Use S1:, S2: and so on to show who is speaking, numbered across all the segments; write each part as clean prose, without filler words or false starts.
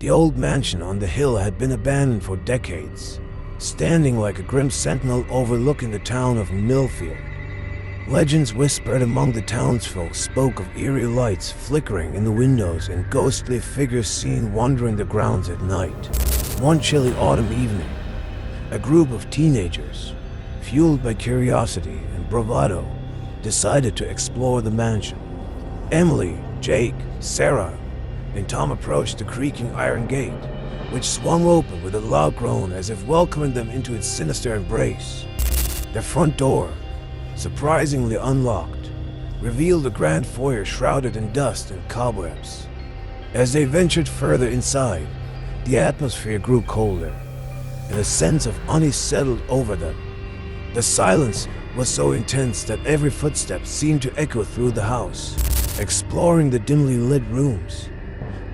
S1: The old mansion on the hill had been abandoned for decades, standing like a grim sentinel overlooking the town of Millfield. Legends whispered among the townsfolk spoke of eerie lights flickering in the windows and ghostly figures seen wandering the grounds at night. One chilly autumn evening, a group of teenagers, fueled by curiosity and bravado, decided to explore the mansion. Emily, Jake, Sarah, and Tom approached the creaking iron gate, which swung open with a loud groan as if welcoming them into its sinister embrace. The front door, surprisingly unlocked, revealed a grand foyer shrouded in dust and cobwebs. As they ventured further inside, the atmosphere grew colder, and a sense of unease settled over them. The silence was so intense that every footstep seemed to echo through the house. Exploring the dimly lit rooms,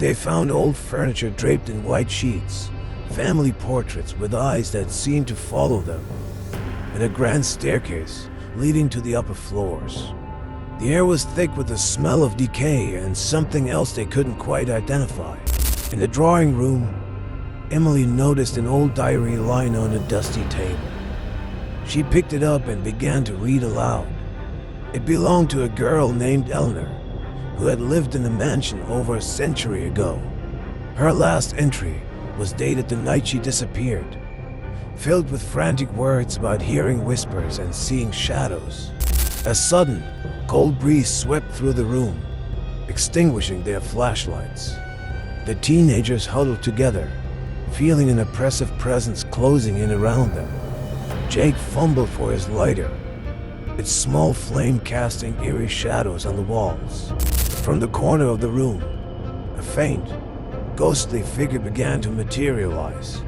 S1: they found old furniture draped in white sheets, family portraits with eyes that seemed to follow them, and a grand staircase leading to the upper floors. The air was thick with the smell of decay and something else they couldn't quite identify. In the drawing room, Emily noticed an old diary lying on a dusty table. She picked it up and began to read aloud. It belonged to a girl named Eleanor, who had lived in the mansion over a century ago. Her last entry was dated the night she disappeared, filled with frantic words about hearing whispers and seeing shadows. A sudden, cold breeze swept through the room, extinguishing their flashlights. The teenagers huddled together, feeling an oppressive presence closing in around them. Jake fumbled for his lighter, its small flame casting eerie shadows on the walls. From the corner of the room, a faint, ghostly figure began to materialize.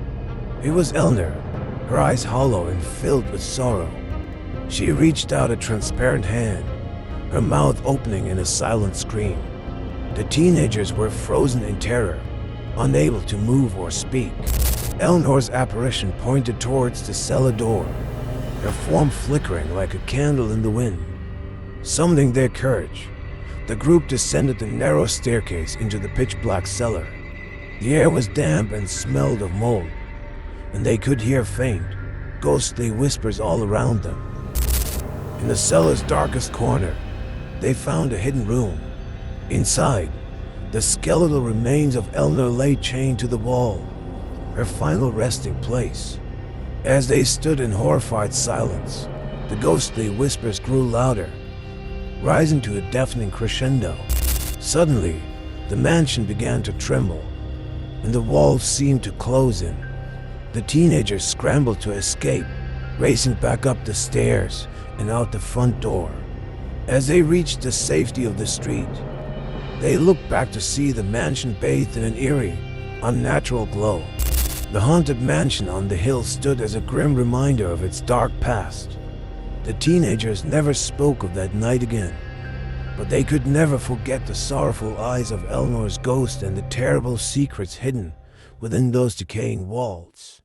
S1: It was Eleanor, her eyes hollow and filled with sorrow. She reached out a transparent hand, her mouth opening in a silent scream. The teenagers were frozen in terror, unable to move or speak. Eleanor's apparition pointed towards the cellar door, her form flickering like a candle in the wind. Summoning their courage, the group descended the narrow staircase into the pitch-black cellar. The air was damp and smelled of mold, and they could hear faint, ghostly whispers all around them. In the cellar's darkest corner, they found a hidden room. Inside, the skeletal remains of Eleanor lay chained to the wall, her final resting place. As they stood in horrified silence, the ghostly whispers grew louder, rising to a deafening crescendo. Suddenly, the mansion began to tremble, and the walls seemed to close in. The teenagers scrambled to escape, racing back up the stairs and out the front door. As they reached the safety of the street, they looked back to see the mansion bathed in an eerie, unnatural glow. The haunted mansion on the hill stood as a grim reminder of its dark past. The teenagers never spoke of that night again, but they could never forget the sorrowful eyes of Eleanor's ghost and the terrible secrets hidden within those decaying walls.